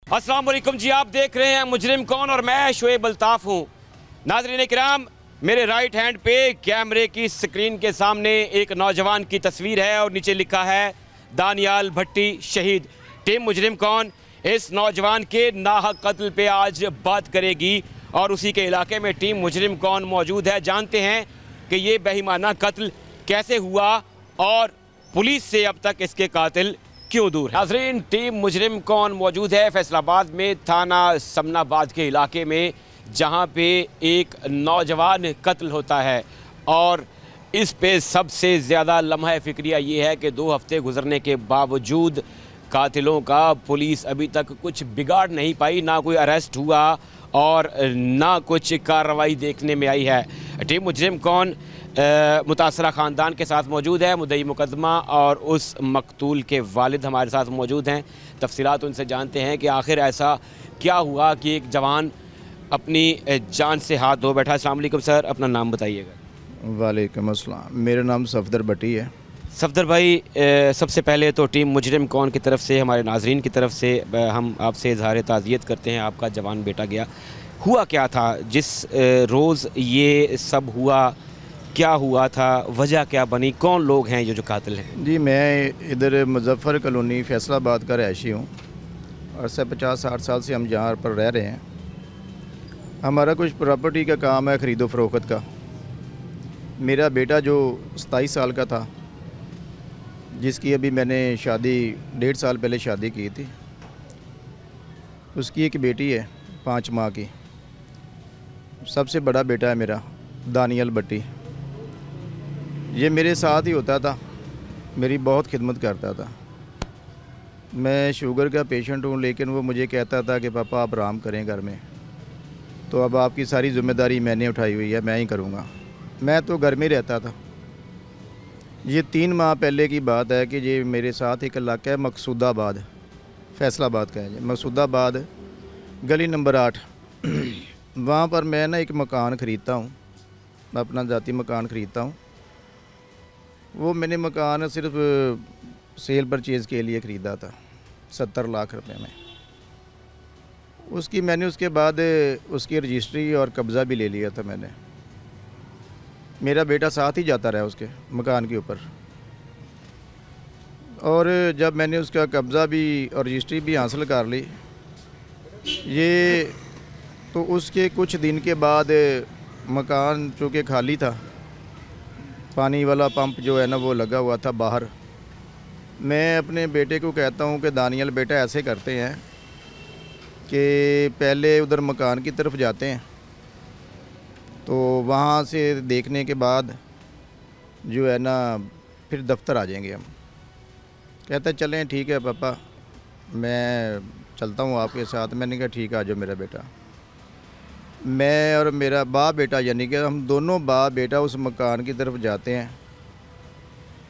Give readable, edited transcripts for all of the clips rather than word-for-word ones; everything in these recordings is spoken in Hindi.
अस्सलाम वालेकुम जी, आप देख रहे हैं मुजरिम कौन और मैं शोएब अल्ताफ़ हूँ। नाज़रीन किराम, मेरे राइट हैंड पे कैमरे की स्क्रीन के सामने एक नौजवान की तस्वीर है और नीचे लिखा है दानियाल भट्टी शहीद। टीम मुजरिम कौन इस नौजवान के नाहक कत्ल पे आज बात करेगी और उसी के इलाके में टीम मुजरिम कौन मौजूद है। जानते हैं कि ये बेईमाना कत्ल कैसे हुआ और पुलिस से अब तक इसके कातिल क्यों दूर है। नाज़रीन, टीम मुजरिम कौन मौजूद है फैसलाबाद में थाना समनाबाद के इलाके में, जहां पे एक नौजवान कत्ल होता है और इस पे सबसे ज़्यादा लम्हा फ़िक्रिया ये है कि 2 हफ्ते गुजरने के बावजूद कातिलों का पुलिस अभी तक कुछ बिगाड़ नहीं पाई, ना कोई अरेस्ट हुआ और ना कुछ कार्रवाई देखने में आई है। टीम मुजरिम कौन मुतासरा ख़ानदान के साथ मौजूद है। मुद्दई मुकदमा और उस मकतूल के वालिद हमारे साथ मौजूद हैं। तफसीलात उनसे जानते हैं कि आखिर ऐसा क्या हुआ कि एक जवान अपनी जान से हाथ धो बैठा। अस्सलाम वालेकुम सर, अपना नाम बताइएगा। वालेकुम अस्सलाम, मेरा नाम सफदर भट्टी है। सफदर भाई, सबसे पहले तो टीम मुजरिम कौन की तरफ से, हमारे नाजरीन की तरफ से हम आपसे इजहार ताज़ियत करते हैं। आपका जवान बेटा गया, हुआ क्या था जिस रोज़ ये सब हुआ? क्या हुआ था, वजह क्या बनी, कौन लोग हैं ये जो कातिल हैं? जी, मैं इधर मुजफ्फर कॉलोनी फैसलाबाद का रहायशी हूँ और से 50-60 साल से हम यहाँ पर रह रहे हैं। हमारा कुछ प्रॉपर्टी का काम है, ख़रीदो फ़रोख्त का। मेरा बेटा जो 27 साल का था, जिसकी अभी मैंने शादी 1.5 साल पहले शादी की थी, उसकी एक बेटी है 5 माह की। सबसे बड़ा बेटा है मेरा दानियाल भट्टी। ये मेरे साथ ही होता था, मेरी बहुत खिदमत करता था। मैं शुगर का पेशेंट हूँ, लेकिन वो मुझे कहता था कि पापा आप आराम करें घर में, तो अब आपकी सारी ज़िम्मेदारी मैंने उठाई हुई है, मैं ही करूँगा। मैं तो घर में रहता था। ये 3 माह पहले की बात है कि ये मेरे साथ एक इलाका है मकसूदाबाद, फैसलाबाद का है ये मकसूदाबाद, गली नंबर 8। वहाँ पर मैं ना एक मकान ख़रीदता हूँ, अपना ज़ाती मकान ख़रीदता हूँ। वो मैंने मकान सिर्फ सेल परचेज़ के लिए ख़रीदा था 70 लाख रुपए में। उसकी मैंने उसके बाद उसकी रजिस्ट्री और कब्ज़ा भी ले लिया था मैंने। मेरा बेटा साथ ही जाता रहा उसके मकान के ऊपर, और जब मैंने उसका कब्ज़ा भी और रजिस्ट्री भी हासिल कर ली, ये तो उसके कुछ दिन के बाद मकान चूँकि खाली था, पानी वाला पंप जो है ना वो लगा हुआ था बाहर। मैं अपने बेटे को कहता हूँ कि दानियाल बेटा ऐसे करते हैं कि पहले उधर मकान की तरफ जाते हैं, तो वहाँ से देखने के बाद जो है ना फिर दफ्तर आ जाएंगे हम। कहता है चलें ठीक है पापा, मैं चलता हूँ आपके साथ। मैंने कहा ठीक है, आ जाओ मेरा बेटा। मैं और मेरा बाप बेटा, यानी कि हम दोनों बाप बेटा उस मकान की तरफ जाते हैं।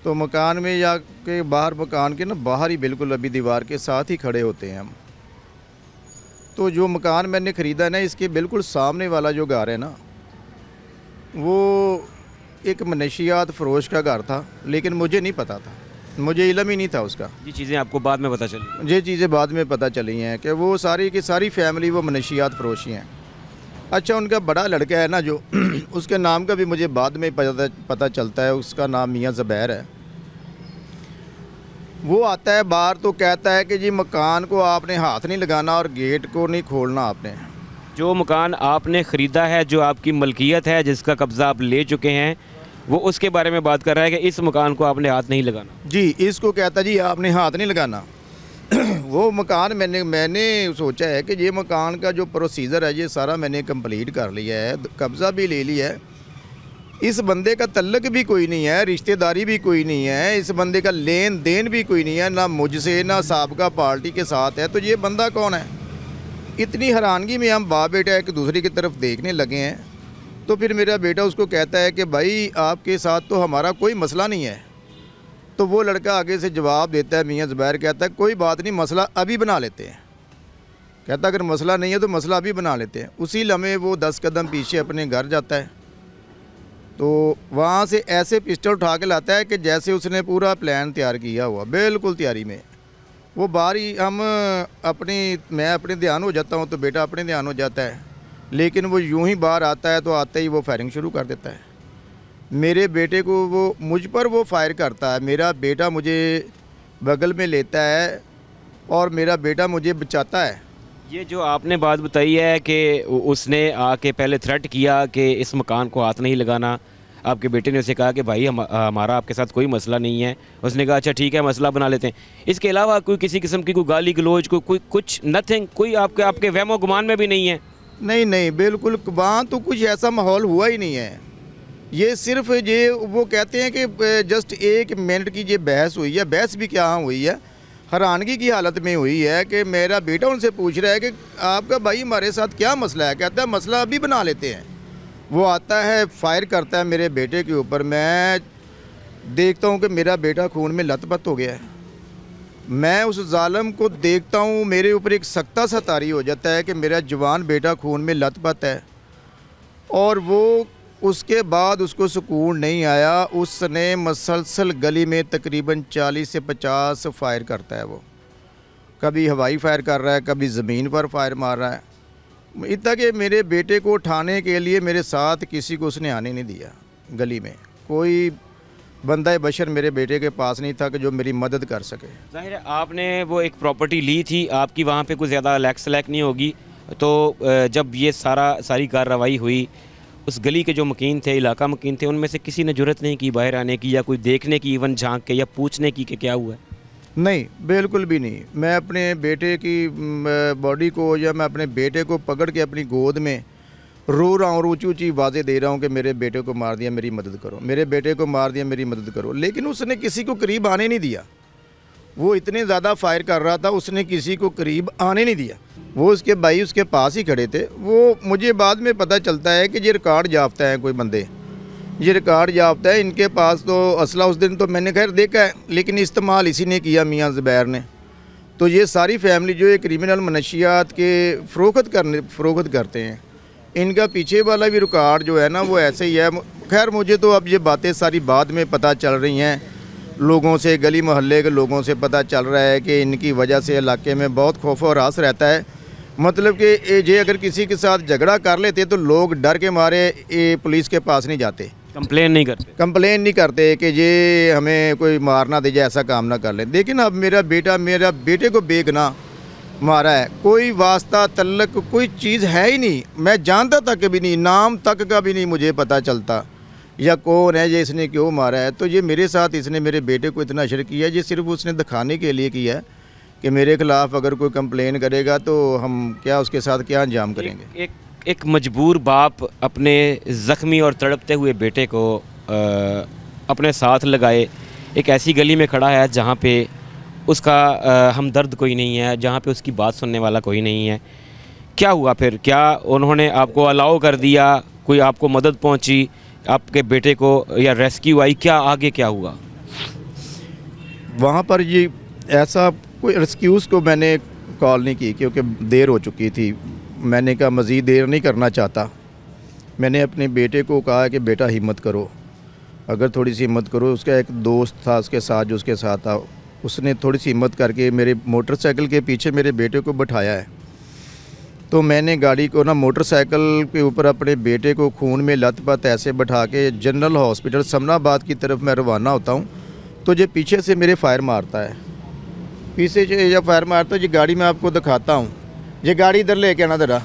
तो मकान में या के बाहर, मकान के ना बाहर ही बिल्कुल अभी दीवार के साथ ही खड़े होते हैं हम। तो जो मकान मैंने ख़रीदा है ना, इसके बिल्कुल सामने वाला जो घर है ना, वो एक मनशियात फ़रोश का घर था, लेकिन मुझे नहीं पता था, मुझे इल्म ही नहीं था उसका। ये चीज़ें आपको बाद में पता चली? ये चीज़ें बाद में पता चली हैं कि वो सारी की सारी फैमिली वो मनशियात फ़रोशी हैं। अच्छा, उनका बड़ा लड़का है ना जो उसके नाम का भी मुझे बाद में पता चलता है, उसका नाम मियाँ ज़ुबैर है। वो आता है बाहर तो कहता है कि जी मकान को आपने हाथ नहीं लगाना और गेट को नहीं खोलना आपने। जो मकान आपने ख़रीदा है, जो आपकी मलकियत है, जिसका कब्ज़ा आप ले चुके हैं, वो उसके बारे में बात कर रहा है कि इस मकान को आपने हाथ नहीं लगाना। जी, इसको कहता जी आपने हाथ नहीं लगाना। वो मकान मैंने सोचा है कि ये मकान का जो प्रोसीजर है ये सारा मैंने कंप्लीट कर लिया है, कब्ज़ा भी ले लिया है। इस बंदे का तल्लक भी कोई नहीं है, रिश्तेदारी भी कोई नहीं है, इस बंदे का लेन देन भी कोई नहीं है, ना मुझसे ना साबका पार्टी के साथ है। तो ये बंदा कौन है? इतनी हैरानगी में हम बाप बेटा एक दूसरे की तरफ देखने लगे हैं। तो फिर मेरा बेटा उसको कहता है कि भाई आपके साथ तो हमारा कोई मसला नहीं है। तो वो लड़का आगे से जवाब देता है, मियाँ ज़ुबैर कहता है कोई बात नहीं, मसला अभी बना लेते हैं। कहता अगर मसला नहीं है तो मसला अभी बना लेते हैं। उसी लम्हे वो 10 कदम पीछे अपने घर जाता है, तो वहाँ से ऐसे पिस्टल उठा के लाता है कि जैसे उसने पूरा प्लान तैयार किया हुआ, बिल्कुल तैयारी में। वो बाहर ही हम मैं अपने ध्यान हो जाता हूँ तो बेटा अपने ध्यान हो जाता है, लेकिन वो यूं ही बाहर आता है तो आते ही वो फायरिंग शुरू कर देता है। मेरे बेटे को वो मुझ पर वो फायर करता है, मेरा बेटा मुझे बगल में लेता है और मेरा बेटा मुझे बचाता है। ये जो आपने बात बताई है कि उसने आके पहले थ्रेट किया कि इस मकान को हाथ नहीं लगाना, आपके बेटे ने उसे कहा कि भाई हमारा आपके साथ कोई मसला नहीं है, उसने कहा अच्छा ठीक है मसला बना लेते हैं। इसके अलावा कोई किसी किस्म की कोई गाली गलोच कोई कुछ नथिंग, कोई आपके वहमो गुमान में भी नहीं है? नहीं नहीं, बिल्कुल वहाँ तो कुछ ऐसा माहौल हुआ ही नहीं है। ये सिर्फ ये वो कहते हैं कि जस्ट 1 मिनट की ये बहस हुई है, बहस भी क्या हुई है, हैरानगी की हालत में हुई है कि मेरा बेटा उनसे पूछ रहा है कि आपका भाई हमारे साथ क्या मसला है, कहता है मसला अभी बना लेते हैं। वो आता है फायर करता है मेरे बेटे के ऊपर, मैं देखता हूँ कि मेरा बेटा खून में लथपथ हो गया है। मैं उस जालिम को देखता हूँ, मेरे ऊपर एक सख्ता सा तारी हो जाता है कि मेरा जवान बेटा खून में लथपथ है। और वो उसके बाद उसको सुकून नहीं आया, उसने मसलसल गली में तकरीबन 40 से 50 फायर करता है। वो कभी हवाई फायर कर रहा है, कभी ज़मीन पर फायर मार रहा है, इतना कि मेरे बेटे को उठाने के लिए मेरे साथ किसी को उसने आने नहीं दिया। गली में कोई बंदा बशर मेरे बेटे के पास नहीं था कि जो मेरी मदद कर सके। जाहिर है आपने वो एक प्रॉपर्टी ली थी, आपकी वहाँ पे कुछ ज़्यादा लैक्स नहीं होगी, तो जब ये सारी कार्रवाई हुई, उस गली के जो मकीन थे, इलाका मकीन थे, उनमें से किसी ने जुर्रत नहीं की बाहर आने की या कोई देखने की, इवन झांक के या पूछने की कि क्या हुआ है? नहीं, बिल्कुल भी नहीं। मैं अपने बेटे की बॉडी को या मैं अपने बेटे को पकड़ के अपनी गोद में रो रहा हूँ और ऊँची ऊँची आवाज़ें दे रहा हूँ कि मेरे बेटे को मार दिया, मेरी मदद करो, मेरे बेटे को मार दिया, मेरी मदद करो। लेकिन उसने किसी को करीब आने नहीं दिया। वो इतने ज़्यादा फायर कर रहा था, उसने किसी को करीब आने नहीं दिया। वो उसके भाई उसके पास ही खड़े थे। वो मुझे बाद में पता चलता है कि ये रिकॉर्ड याफ्ता है, कोई बंदे ये रिकॉर्ड याफ्ता है, इनके पास तो असला उस दिन तो मैंने खैर देखा है, लेकिन इस्तेमाल इसी ने किया, मियाँ ज़ुबैर ने। तो ये सारी फैमिली जो है क्रिमिनल मनशियात के फ़रोख्त करते हैं, इनका पीछे वाला भी रिकॉर्ड जो है ना वो ऐसे ही है। खैर मुझे तो अब ये बातें सारी बाद में पता चल रही हैं, लोगों से, गली मोहल्ले के लोगों से पता चल रहा है कि इनकी वजह से इलाके में बहुत खौफ और रास रहता है। मतलब कि ये अगर किसी के साथ झगड़ा कर लेते तो लोग डर के मारे ये पुलिस के पास नहीं जाते, कंप्लेन नहीं करते कि ये हमें कोई मारना दे जाए, ऐसा काम ना कर ले। लेकिन अब मेरा बेटे को बेगुनाह मारा है, कोई वास्ता तल्लक कोई चीज़ है ही नहीं, मैं जानता तक भी नहीं, नाम तक का भी नहीं मुझे पता चलता या कौन है ये, इसने क्यों मारा है। तो ये मेरे साथ इसने मेरे बेटे को इतना असर किया, ये सिर्फ उसने दिखाने के लिए किया है कि मेरे ख़िलाफ़ अगर कोई कंप्लेन करेगा तो हम क्या उसके साथ क्या अंजाम करेंगे। एक मजबूर बाप अपने ज़ख्मी और तड़पते हुए बेटे को अपने साथ लगाए एक ऐसी गली में खड़ा है जहाँ पे उसका हमदर्द कोई नहीं है, जहाँ पे उसकी बात सुनने वाला कोई नहीं है। क्या हुआ फिर? क्या उन्होंने आपको अलाउ कर दिया, कोई आपको मदद पहुँची, आपके बेटे को या रेस्क्यू आई, क्या आगे क्या हुआ वहाँ पर? ये ऐसा कोई रेस्क्यूज़ को मैंने कॉल नहीं की क्योंकि देर हो चुकी थी। मैंने कहा मज़ीद देर नहीं करना चाहता। मैंने अपने बेटे को कहा कि बेटा हिम्मत करो, अगर थोड़ी सी हिम्मत करो। उसका एक दोस्त था उसके साथ, जो उसके साथ था, उसने थोड़ी सी हिम्मत करके मेरे मोटरसाइकिल के पीछे मेरे बेटे को बिठाया है। तो मैंने गाड़ी को ना मोटरसाइकिल के ऊपर अपने बेटे को खून में लथपथ ऐसे बैठा के जनरल हॉस्पिटल समनाबाद की तरफ मैं रवाना होता हूँ। तो ये पीछे से मेरे फायर मारता है, पीछे से जब फायर मारता है, ये गाड़ी मैं आपको दिखाता हूँ, ये गाड़ी इधर लेके आना ज़रा।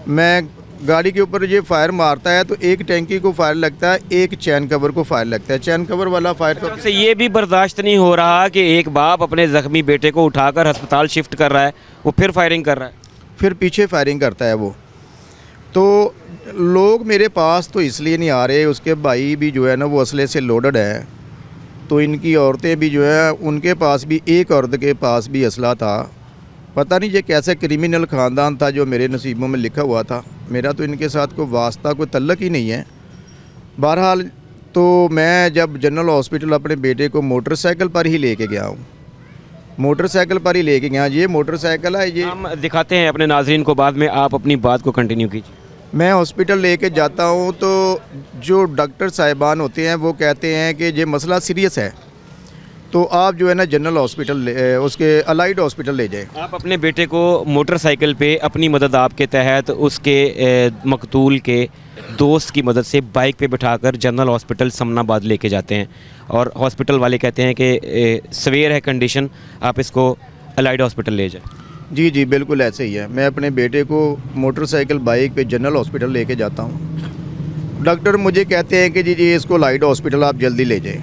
मैं गाड़ी के ऊपर ये फायर मारता है तो एक टैंकी को फायर लगता है, एक चैन कवर को फायर लगता है। चैन कवर वाला फायर तो से ये भी बर्दाश्त नहीं हो रहा कि एक बाप अपने ज़ख्मी बेटे को उठाकर अस्पताल शिफ्ट कर रहा है, वो फिर फायरिंग कर रहा है, फिर पीछे फायरिंग करता है वो। तो लोग मेरे पास तो इसलिए नहीं आ रहे, उसके भाई भी जो है ना वो असले से लोडेड है, तो इनकी औरतें भी जो है उनके पास भी, एक औरत के पास भी असला था। पता नहीं ये कैसे क्रिमिनल ख़ानदान था जो मेरे नसीबों में लिखा हुआ था। मेरा तो इनके साथ कोई वास्ता, कोई तल्लक ही नहीं है। बहरहाल तो मैं जब जनरल हॉस्पिटल अपने बेटे को मोटरसाइकिल पर ही लेके गया हूँ, मोटरसाइकिल पर ही लेके गया। ये मोटरसाइकिल है, ये हम दिखाते हैं अपने नाजरीन को, बाद में आप अपनी बात को कंटिन्यू कीजिए। मैं हॉस्पिटल लेके जाता हूँ तो जो डॉक्टर साहिबान होते हैं वो कहते हैं कि ये मसला सीरियस है, तो आप जो है ना जनरल हॉस्पिटल उसके अलाइड हॉस्पिटल ले जाएं। आप अपने बेटे को मोटरसाइकिल पे अपनी मदद आपके तहत उसके मकतूल के दोस्त की मदद से बाइक पे बिठाकर जनरल हॉस्पिटल समनाबाद लेके जाते हैं और हॉस्पिटल वाले कहते हैं कि सवेयर है कंडीशन, आप इसको अलाइड हॉस्पिटल ले जाएं। जी जी बिल्कुल ऐसे ही है। मैं अपने बेटे को मोटरसाइकिल बाइक पे जनरल हॉस्पिटल लेके जाता हूँ। डॉक्टर मुझे कहते हैं कि जी इसको अलाइड हॉस्पिटल आप जल्दी ले जाएं।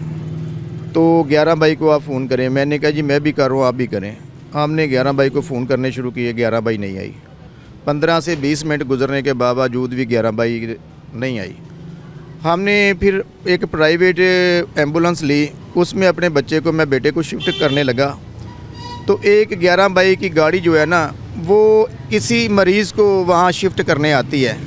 तो 11 बाई को आप फ़ोन करें। मैंने कहा जी मैं भी कर रहा हूँ, आप भी करें। हमने 11 बाई को फ़ोन करने शुरू किए, 11 बाई नहीं आई। 15 से 20 मिनट गुजरने के बावजूद भी 11 बाई नहीं आई। हमने फिर एक प्राइवेट एम्बुलेंस ली, उसमें अपने बच्चे को, मैं बेटे को शिफ्ट करने लगा। तो एक 11 बाई की गाड़ी जो है ना वो किसी मरीज़ को वहाँ शिफ्ट करने आती है,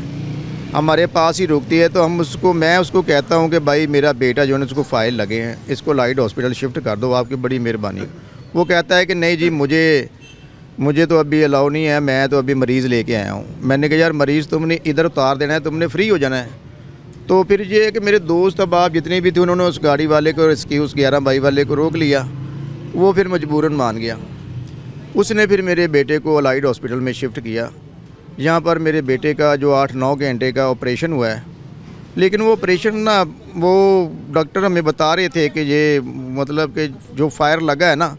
हमारे पास ही रुकती है। तो मैं उसको कहता हूँ कि भाई मेरा बेटा जो है उसको फ़ाइल लगे हैं, इसको लाइट हॉस्पिटल शिफ्ट कर दो, आपकी बड़ी मेहरबानी। वो कहता है कि नहीं जी मुझे तो अभी अलाउ नहीं है, मैं तो अभी मरीज़ लेके आया हूँ। मैंने कहा यार मरीज़ तुमने इधर उतार देना है, तुमने फ्री हो जाना है। तो फिर ये है कि मेरे दोस्त अब आप जितने भी थे उन्होंने उस गाड़ी वाले को उस 11 बाई वाले को रोक लिया। वो फिर मजबूरन मान गया। उसने फिर मेरे बेटे को अलाइड हॉस्पिटल में शिफ्ट किया। यहाँ पर मेरे बेटे का जो 8-9 घंटे का ऑपरेशन हुआ है, लेकिन वो ऑपरेशन ना वो डॉक्टर हमें बता रहे थे कि ये मतलब कि जो फायर लगा है ना,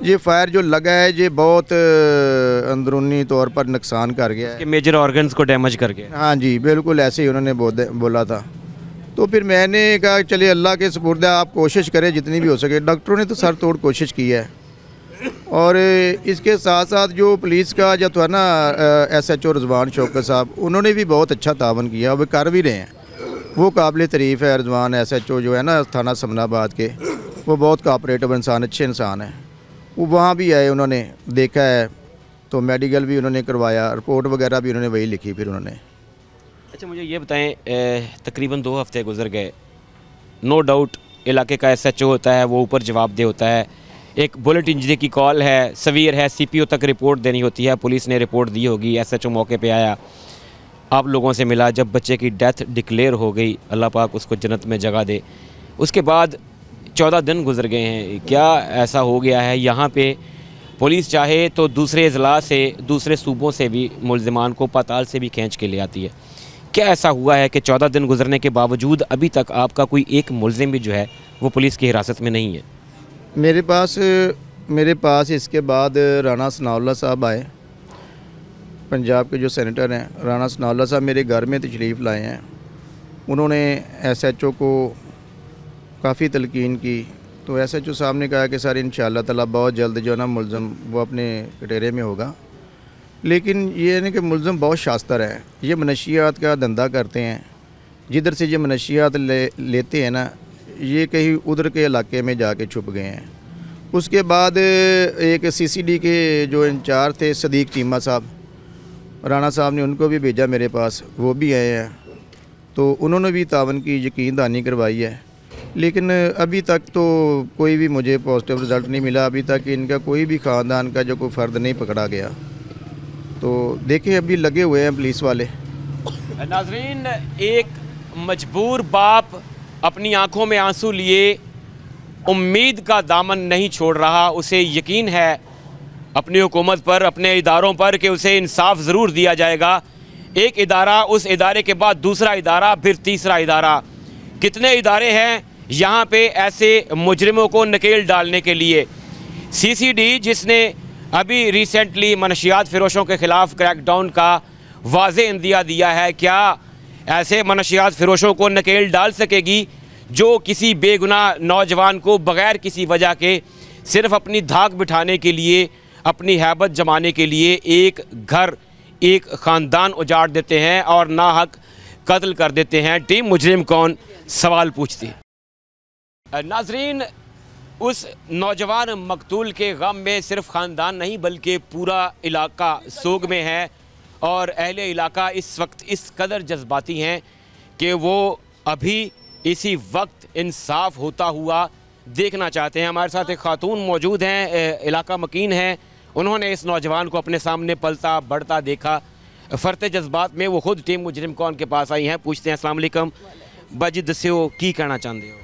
ये फायर जो लगा है ये बहुत अंदरूनी तौर पर नुकसान कर गया है, मेजर ऑर्गन्स को डैमेज कर गया। हाँ जी बिल्कुल ऐसे ही उन्होंने बोला था। तो फिर मैंने कहा चलिए अल्लाह के सुपुर्द है, आप कोशिश करें जितनी भी हो सके। डॉक्टरों ने तो सर तोड़ कोशिश की है। और इसके साथ साथ जो पुलिस का जो था ना SHO रिजवान शौकत साहब, उन्होंने भी बहुत अच्छा तावन किया, वो कर भी रहे हैं। वो काबिल तारीफ़ है। रिजवान SHO जो है ना थाना समनाबाद के, वो बहुत कोऑपरेटिव इंसान, अच्छे इंसान हैं। वो वहाँ भी आए, उन्होंने देखा है, तो मेडिकल भी उन्होंने करवाया, रिपोर्ट वगैरह भी उन्होंने वही लिखी फिर उन्होंने। अच्छा मुझे ये बताएं, तकरीबन 2 हफ्ते गुजर गए, नो डाउट इलाके का SHO होता है वो ऊपर जवाबदेह होता है, एक बुलेट इंजरी की कॉल है, सवीर है, CPO तक रिपोर्ट देनी होती है, पुलिस ने रिपोर्ट दी होगी, SHO मौके पे आया, आप लोगों से मिला, जब बच्चे की डेथ डिक्लेयर हो गई, अल्लाह पाक उसको जन्नत में जगह दे। उसके बाद 14 दिन गुजर गए हैं, क्या ऐसा हो गया है यहाँ पे पुलिस चाहे तो दूसरे अजला से, दूसरे सूबों से भी मुल्ज़िमान को पाताल से भी खींच के ले आती है? क्या ऐसा हुआ है कि 14 दिन गुजरने के बावजूद अभी तक आपका कोई एक मुल्ज़िम भी जो है वो पुलिस की हिरासत में नहीं है? मेरे पास इसके बाद राना सनाउल्लाह साहब आए, पंजाब के जो सेनेटर हैं राना सनाउल्लाह साहब मेरे घर में तशरीफ़ लाए हैं। उन्होंने SHO को काफ़ी तलकीन की, तो SHO साहब ने कहा कि सर इंशाअल्लाह ताला बहुत जल्द जो है ना मुल्ज़िम वो अपने कटेरे में होगा। लेकिन ये है ना कि मुल्ज़िम बहुत शास्तर है, ये मनशियात का धंधा करते हैं। जिधर से ये मनशियात लेते हैं ना, ये कहीं उधर के इलाके में जाके छुप गए हैं। उसके बाद एक CCD के जो इंचार्ज थे सदीक चीमा साहब, राना साहब ने उनको भी भेजा मेरे पास, वो भी आए हैं। तो उन्होंने भी तावन की यकीन दहानी करवाई है, लेकिन अभी तक तो कोई भी मुझे पॉजिटिव रिज़ल्ट नहीं मिला। अभी तक इनका कोई भी ख़ानदान का जो कोई फ़र्द नहीं पकड़ा गया। तो देखें अभी लगे हुए हैं पुलिस वाले। नाज़रीन, एक मजबूर बाप अपनी आंखों में आंसू लिए उम्मीद का दामन नहीं छोड़ रहा। उसे यकीन है अपनी हुकूमत पर, अपने इदारों पर कि उसे इंसाफ ज़रूर दिया जाएगा। एक इदारा, उस इदारे के बाद दूसरा इदारा, फिर तीसरा इदारा, कितने इदारे हैं यहाँ पे ऐसे मुजरिमों को नकेल डालने के लिए। CCD जिसने अभी रिसेंटली मनशियात फ़रोशों के ख़िलाफ़ क्रैकडाउन का वाज़ेह इंदिया दिया है, क्या ऐसे मनशियात फ़रोशों को नकेल डाल सकेगी जो किसी बेगुनाह नौजवान को बग़ैर किसी वजह के सिर्फ़ अपनी धाक बिठाने के लिए, अपनी हैबत जमाने के लिए एक घर, एक ख़ानदान उजाड़ देते हैं और नाहक कत्ल कर देते हैं? टीम मुजरिम कौन सवाल पूछती है। नाज़रीन, उस नौजवान मकतूल के गम में सिर्फ ख़ानदान नहीं बल्कि पूरा इलाका सोग में है और अहले इलाका इस वक्त इस कदर जज्बाती हैं कि वो अभी इसी वक्त इंसाफ होता हुआ देखना चाहते हैं। हमारे साथ एक खातून मौजूद हैं, इलाका मकीन हैं, उन्होंने इस नौजवान को अपने सामने पलता बढ़ता देखा। फ़रते जज्बात में वो खुद टीम मुजरिम कौन के पास आई हैं। पूछते हैं, अस्सलाम वालेकुम बाजी, दस्यो की कहना चाहते हो?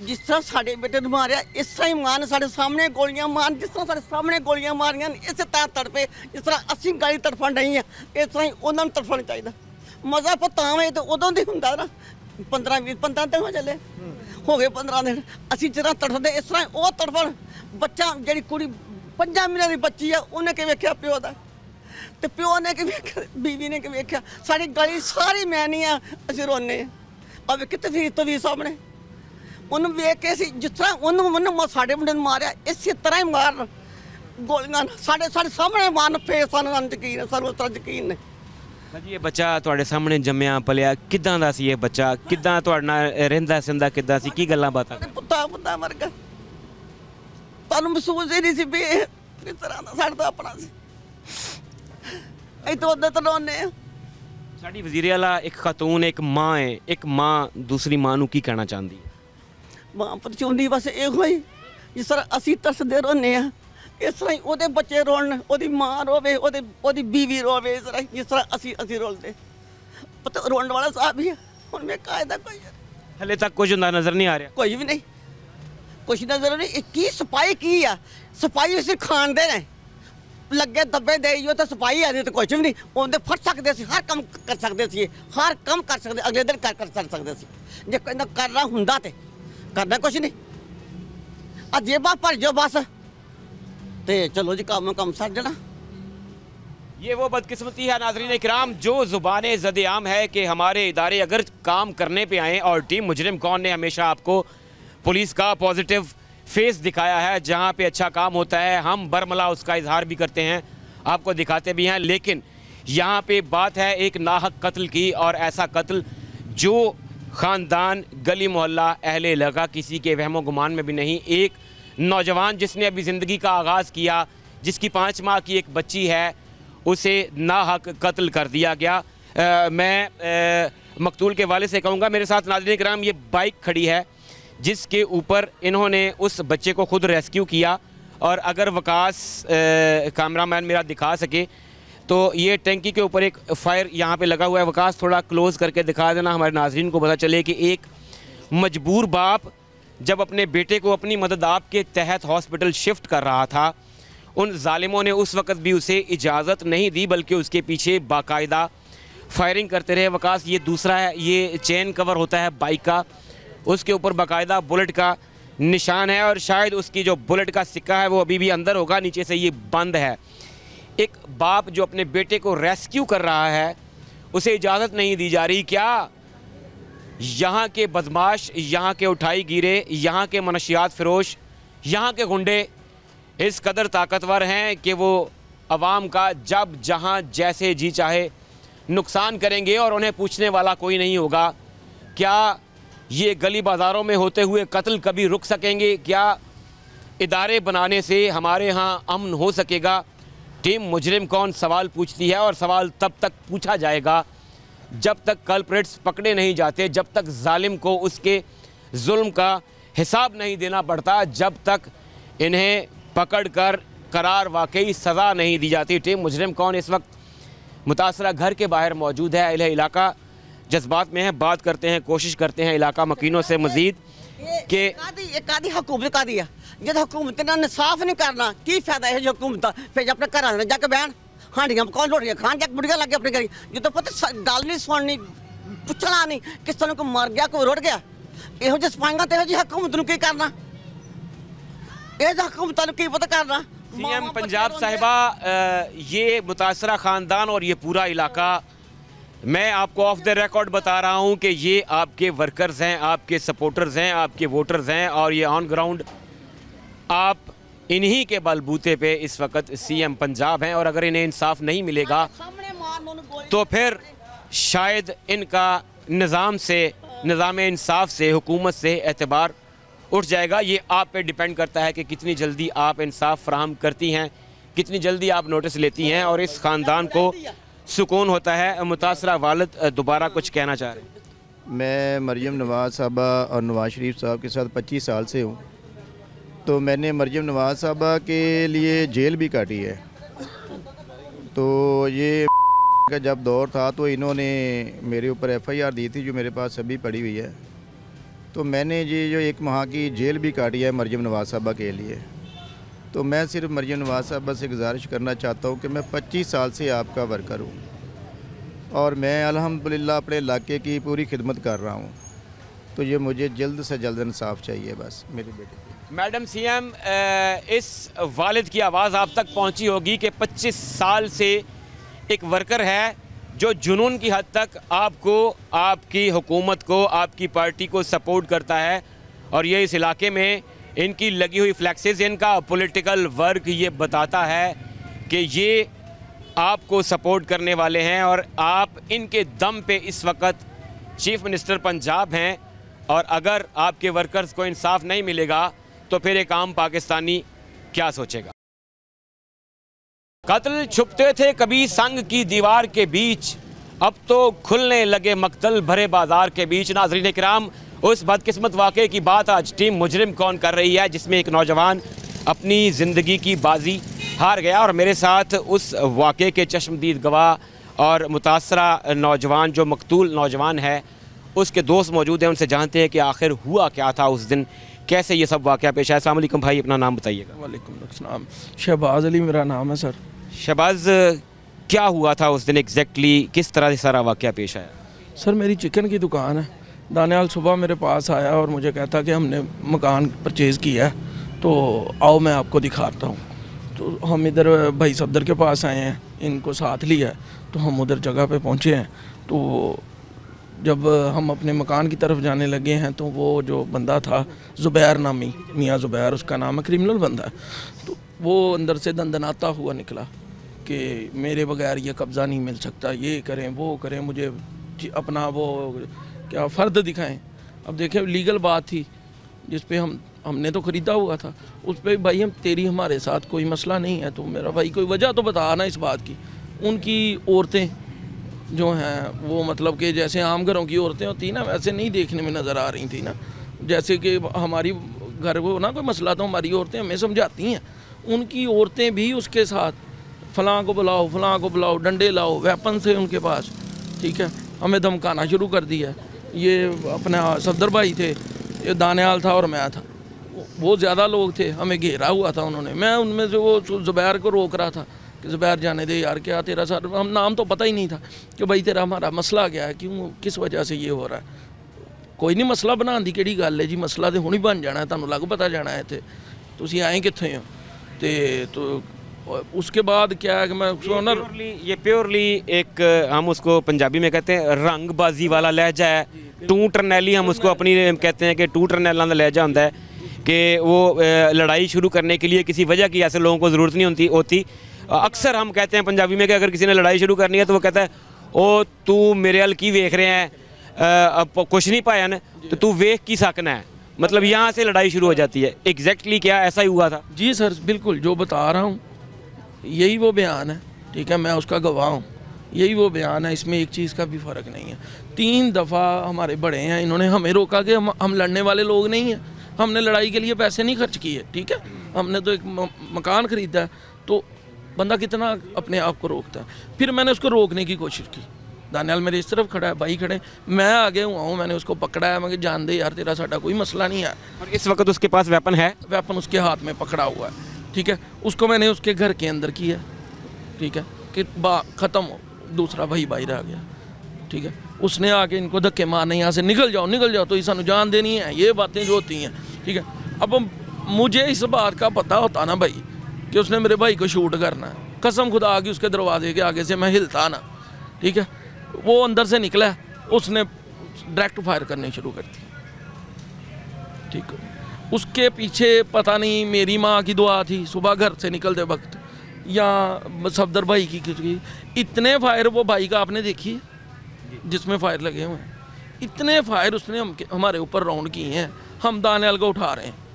जिस तरह साढ़े बेटे ने मारिया इस तरह ही मां ने साढ़े सामने गोलियां मार, जिस तरह साढ़े सामने गोलियां मारियां इस तरह तड़पे, जिस तरह असीं गाली तड़फण नहीं है इस तरह ही उन्होंने तड़फना चाहिए। मज़ा पर तां है तो उदों दी हुंदा ना 15 दिन चले हो गए 15 दिन असीं जिस तरह तड़फदे इस तरह वो तड़फण। बच्चा जिहड़ी कुड़ी 5 महीने की बच्ची है उन्हें कि वेख्या प्यो दा ते प्यो ने कि वेख्या बीवी ने कि वेख्या साड़ी गली सारी मैं नहीं है असीं रोने अब कितने तवीर सामने उन्हें वेख के जिस तरह उन्होंने साढ़े मुंडे मारिया इसी तरह ही मारन गोलियां साढ़े सामने मारन फिर सानूं यकीन है सानूं उस तरह यकीन ने। जी ये बच्चा ਤੁਹਾਡੇ ਸਾਹਮਣੇ ਜੰਮਿਆ ਪਲਿਆ ਕਿੱਦਾਂ ਦਾ ਸੀ ਇਹ ਬੱਚਾ ਕਿੱਦਾਂ ਤੁਹਾਡੇ ਨਾਲ ਰਹਿੰਦਾ ਸਿੰਦਾ ਕਿੱਦਾਂ ਸੀ ਕੀ ਗੱਲਾਂ ਬਾਤਾਂ ਪੁੱਤਾ ਮਰ ਗਿਆ ਤੁਹਾਨੂੰ ਮਹਿਸੂਸ ਹੀ ਨਹੀਂ ਸੀ ਵੀ ਕਿਸ ਤਰ੍ਹਾਂ ਦਾ ਸਾਡਾ ਆਪਣਾ ਸੀ ਇਹ ਤਾਂ ਉਹਦੇ ਤੋਂ ਰੋਨੇ ਆ। ਸਾਡੀ ਵਜ਼ੀਰੇ ਵਾਲਾ ਇੱਕ ਖਾਤੂਨ ਇੱਕ ਮਾਂ ਹੈ ਇੱਕ ਮਾਂ ਦੂਸਰੀ ਮਾਂ ਨੂੰ ਕੀ ਕਹਿਣਾ ਚਾਹੁੰਦੀ ਹੈ? ਮਾਂ ਪਰਚਾਉਂਦੀ ਬਸ ਇਹੋ ਹੀ ਜਿਸ ਤਰ੍ਹਾਂ ਅਸੀਂ ਤਰਸਦੇ ਰੋਨੇ ਆ ਇਸ ਤਰ੍ਹਾਂ ਹੀ ਉਹਦੇ ਬੱਚੇ ਰੋਣ ਉਹਦੀ ਮਾਂ ਰੋਵੇ ਉਹਦੀ ਬੀਵੀ ਰੋਵੇ ਇਸ ਤਰ੍ਹਾਂ ਜਿਸ ਤਰ੍ਹਾਂ ਅਸੀਂ ਰੋਲਦੇ ਪਤਾ ਰੋਣ ਵਾਲਾ ਸਾਹਿਬ ਵੀ ਹੁਣ ਮੈਂ ਕਾਇਦਾ ਕੋਈ ਹਲੇ ਤੱਕ ਕੁਝ ਹੁੰਦਾ ਨਜ਼ਰ ਨਹੀਂ ਆ ਰਿਹਾ ਕੋਈ ਵੀ ਨਹੀਂ ਕੁਛ ਨਜ਼ਰ ਨਹੀਂ। ਇਹ ਕੀ ਸਫਾਈ ਕੀ ਆ ਸਫਾਈ ਅਸੀਂ ਖਾਂਦੇ ਨੇ ਲੱਗੇ ਦੱਬੇ ਦੇਈਓ ਤਾਂ ਸਫਾਈ ਆ ਨਹੀਂ ਤਾਂ ਕੁਛ ਵੀ ਨਹੀਂ ਉਹਦੇ ਫੜ ਸਕਦੇ ਸੀ ਹਰ ਕੰਮ ਕਰ ਸਕਦੇ ਸੀ ਹਰ ਕੰਮ ਕਰ ਸਕਦੇ ਅਗਲੇ ਦਿਨ ਕਰ ਸਕਦੇ ਸੀ ਜੇ ਕਹਿੰਦਾ ਕਰਨਾ ਹੁੰਦਾ ਤੇ करना कुछ नहीं जेबा भर जाओ बस तो चलो जी कम सर जाना। ये वो बदकिस्मती है नाज़रीन इकराम जो ज़ुबान ज़द-ए-आम है कि हमारे इदारे अगर काम करने पे आएँ और टीम मुजरिम कौन ने हमेशा आपको पुलिस का पॉजिटिव फेस दिखाया है जहाँ पे अच्छा काम होता है हम बरमला उसका इजहार भी करते हैं आपको दिखाते भी हैं लेकिन यहाँ पे बात है एक नाहक कत्ल की और ऐसा कत्ल जो ख़ानदान गली मोहल्ला अहले इलाका किसी के वहमो गुमान में भी नहीं। एक नौजवान जिसने अभी ज़िंदगी का आगाज़ किया जिसकी 5 माह की एक बच्ची है उसे नाहक कत्ल कर दिया गया। मैं मकतूल के वाले से कहूँगा मेरे साथ नाज़रीन किराम ये बाइक खड़ी है जिसके ऊपर इन्होंने उस बच्चे को खुद रेस्क्यू किया और अगर वकास कैमरामैन मेरा दिखा सके तो ये टैंकी के ऊपर एक फायर यहाँ पे लगा हुआ है। वकास थोड़ा क्लोज करके दिखा देना हमारे नाज़रीन को पता चले कि एक मजबूर बाप जब अपने बेटे को अपनी मदद आपके तहत हॉस्पिटल शिफ्ट कर रहा था उन जालिमों ने उस वक़्त भी उसे इजाज़त नहीं दी बल्कि उसके पीछे बाकायदा फायरिंग करते रहे। वकास ये दूसरा है ये चेन कवर होता है बाइक का उसके ऊपर बाकायदा बुलेट का निशान है और शायद उसकी जो बुलेट का सिक्का है वो अभी भी अंदर होगा नीचे से ये बंद है। एक बाप जो अपने बेटे को रेस्क्यू कर रहा है उसे इजाज़त नहीं दी जा रही। क्या यहाँ के बदमाश यहाँ के उठाई गिरे यहाँ के मनशियात फ़रोश यहाँ के गुंडे इस कदर ताकतवर हैं कि वो अवाम का जब जहाँ जैसे जी चाहे नुकसान करेंगे और उन्हें पूछने वाला कोई नहीं होगा। क्या ये गली बाज़ारों में होते हुए कत्ल कभी रुक सकेंगे? क्या इदारे बनाने से हमारे यहाँ अमन हो सकेगा? टीम मुजरिम कौन सवाल पूछती है और सवाल तब तक पूछा जाएगा जब तक कल्प्रेट्स पकड़े नहीं जाते जब तक जालिम को उसके जुल्म का हिसाब नहीं देना पड़ता जब तक इन्हें पकड़कर करार वाकई सज़ा नहीं दी जाती। टीम मुजरिम कौन इस वक्त मुतासरा घर के बाहर मौजूद है। अहले इलाका जज्बात में है बात करते हैं कोशिश करते हैं इलाका मकीनों से मज़ीद कि हुकूमत का दिया जब हुकूमत ने इंसाफ नहीं करना की फायदा है जो हुकूमत फिर अपने घर आने जाके बहन हांडियां कौन रोटियां खान जाके बुढ़िया लगे अपने घर जो तो पता गल नहीं सुननी पुछना नहीं किस तरह को मर गया कोई रुड़ गया ਇਹੋ ਜਿਹੇ ਸਪਾਈਆਂ ਤੇ ਇਹੋ ਜਿਹੀ ਹਕੂਮਤ ਨੂੰ ਕੀ ਕਰਨਾ ਇਹ ਤਾਂ ਹਕੂਮਤਾਂ ਨੂੰ ਕੀ ਪਤਾ ਕਰਨਾ। सीएम पंजाब साहिबा ये मुतासरा ख़ानदान और ये पूरा इलाका मैं आपको ऑफ द रिकॉर्ड बता रहा हूँ कि ये आपके वर्कर्स हैं आपके सपोर्टर्स हैं आपके वोटर्स हैं और ये ऑन ग्राउंड आप इन्हीं के बलबूते पे इस वक्त सीएम पंजाब हैं और अगर इन्हें इंसाफ नहीं मिलेगा तो फिर शायद इनका निज़ाम इंसाफ से हुकूमत से एतबार उठ जाएगा। ये आप पे डिपेंड करता है कि कितनी जल्दी आप इंसाफ फराहम करती हैं कितनी जल्दी आप नोटिस लेती हैं और इस ख़ानदान को सुकून होता है। मुतासरा वालिद दोबारा कुछ कहना चाह रहे हैं? मैं मरियम नवाज़ साहबा और नवाज़ शरीफ साहब के साथ 25 साल से हूँ तो मैंने मरियम नवाज़ साहबा के लिए जेल भी काटी है। तो ये का जब दौर था तो इन्होंने मेरे ऊपर FIR दी थी जो मेरे पास अभी पड़ी हुई है। तो मैंने ये जो 1 माह की जेल भी काटी है मरियम नवाज साहबा के लिए। तो मैं सिर्फ मरियम नवाज साहबा से गुजारिश करना चाहता हूँ कि मैं 25 साल से आपका वर्कर हूँ और मैं अल्हम्दुलिल्लाह अपने इलाके की पूरी खिदमत कर रहा हूँ। तो ये मुझे जल्द से जल्द इंसाफ चाहिए बस मेरे बेटे को। मैडम सीएम, इस वालिद की आवाज़ आप तक पहुंची होगी कि 25 साल से एक वर्कर है जो जुनून की हद तक आपको, आपकी हुकूमत को, आपकी पार्टी को सपोर्ट करता है और ये इस इलाके में इनकी लगी हुई फ्लैक्सेस, इनका पॉलिटिकल वर्क ये बताता है कि ये आपको सपोर्ट करने वाले हैं और आप इनके दम पे इस वक्त चीफ मिनिस्टर पंजाब हैं। और अगर आपके वर्कर्स को इंसाफ नहीं मिलेगा तो फिर एक आम पाकिस्तानी क्या सोचेगा। कत्ल छुपते थे कभी संग की दीवार के बीच, अब तो खुलने लगे मक्तल भरे बाजार के बीच। नाज़रीन किराम, उस बदकिस्मत वाक़े की बात आज टीम मुजरिम कौन कर रही है जिसमें एक नौजवान अपनी ज़िंदगी की बाजी हार गया। और मेरे साथ उस वाक़े के चश्मदीद गवाह और मुतासरा नौजवान, जो मकतूल नौजवान है, उसके दोस्त मौजूद हैं। उनसे जानते हैं कि आखिर हुआ क्या था उस दिन, कैसे ये सब वाक़या पेश आया। अस्सलाम वालेकुम भाई, अपना नाम बताइएगा। वालेकुम अस्सलाम। शहबाज अली मेरा नाम है सर। शहबाज, क्या हुआ था उस दिन एग्जैक्टली, किस तरह से सारा वाक़या पेश आया? सर मेरी चिकन की दुकान है। दानियाल सुबह मेरे पास आया और मुझे कहता कि हमने मकान परचेज़ किया है, तो आओ मैं आपको दिखाता हूँ। तो हम इधर भाई सफदर के पास आए हैं, इनको साथ लिया, तो हम उधर जगह पे पहुँचे हैं। तो जब हम अपने मकान की तरफ जाने लगे हैं तो वो जो बंदा था, ज़ुबैर नामी, मियाँ ज़ुबैर उसका नाम है, क्रिमिनल बंदा है, तो वो अंदर से दंदनाता हुआ निकला कि मेरे बगैर ये कब्ज़ा नहीं मिल सकता, ये करें वो करें, मुझे अपना वो क्या फ़र्द दिखाएं। अब देखें, लीगल बात थी जिस पे हमने तो ख़रीदा हुआ था, उस पर भाई तेरी हमारे साथ कोई मसला नहीं है, तो मेरा भाई कोई वजह तो बता ना इस बात की। उनकी औरतें जो हैं वो मतलब कि जैसे आम घरों की औरतें होती ना, वैसे नहीं देखने में नज़र आ रही थी ना। जैसे कि हमारी घर को ना कोई मसला तो हमारी औरतें हमें समझाती हैं, उनकी औरतें भी उसके साथ फ़लाँ को बुलाओ, फ़लाँ को बुलाओ, डंडे लाओ, वेपन से उनके पास, ठीक है, हमें धमकाना शुरू कर दिया। ये अपना सफदर भाई थे, ये दानियाल था और मैं था, वो ज़्यादा लोग थे, हमें घेरा हुआ था उन्होंने। मैं उनमें से वो ज़ुबैर को रोक रहा था कि ज़ुबैर जाने दे यार, क्या तेरा सर, हम नाम तो पता ही नहीं था कि भाई तेरा हमारा मसला क्या है, क्यों किस वजह से ये हो रहा है। कोई नहीं, मसला बनाने की केड़ी गल है जी, मसला तो हुण ही बन जाना है, तुहानूं लग पता जाना है इत्थे तुसीं आए कित्थे हो। तो उसके बाद क्या है कि मैं ये प्योरली एक, हम उसको पंजाबी में कहते हैं रंगबाजी वाला लहजा है, टू टरनैली हम उसको अपनी कहते हैं कि टू टरनैलों का लहजा होता है कि वो लड़ाई शुरू करने के लिए किसी वजह की ऐसे लोगों को ज़रूरत नहीं होती। अक्सर हम कहते हैं पंजाबी में कि अगर किसी ने लड़ाई शुरू करनी है तो वो कहता है ओ तू मेरे हल की वेख रहे हैं, कुछ नहीं पाया ना, तो तू वेख की सकना है, मतलब यहाँ से लड़ाई शुरू हो जाती है। एग्जैक्टली क्या ऐसा ही हुआ था? जी सर, बिल्कुल जो बता रहा हूँ यही वो बयान है, ठीक है, मैं उसका गवाह हूँ, यही वो बयान है, इसमें एक चीज़ का भी फ़र्क नहीं है। 3 दफ़ा हमारे बड़े हैं, इन्होंने हमें रोका कि हम लड़ने वाले लोग नहीं हैं, हमने लड़ाई के लिए पैसे नहीं खर्च किए, ठीक है, हमने तो एक मकान ख़रीदा है। तो बंदा कितना अपने आप को रोकता है। फिर मैंने उसको रोकने की कोशिश की, दानियाल मेरे इस तरफ खड़ा है, भाई खड़े, मैं आगे हुआ हूँ, मैंने उसको पकड़ा है, मैं जान दे यार, तेरा साडा कोई मसला नहीं है। और इस वक्त उसके पास वेपन है? वेपन उसके हाथ में पकड़ा हुआ है, ठीक है। उसको मैंने उसके घर के अंदर किया, ठीक है, कि ख़त्म हो, दूसरा भाई बाहर आ गया, ठीक है। उसने आके इनको धक्के मारने, यहाँ से निकल जाओ, तो ये सानू जान देनी है, ये बातें जो होती हैं, ठीक है। अब मुझे इस बात का पता होता ना भाई कि उसने मेरे भाई को शूट करना है, कसम खुदा की उसके दरवाजे के आगे से मैं हिलता ना, ठीक है। वो अंदर से निकला, उसने डायरेक्ट फायर करने शुरू कर दी, ठीक है। उसके पीछे पता नहीं मेरी माँ की दुआ थी सुबह घर से निकलते वक्त, या सफदर भाई की, इतने फायर वो भाई का आपने देखी जिसमें फायर लगे हुए हैं, इतने फायर उसने हमारे ऊपर राउंड किए हैं, हम दानियाल को उठा रहे हैं।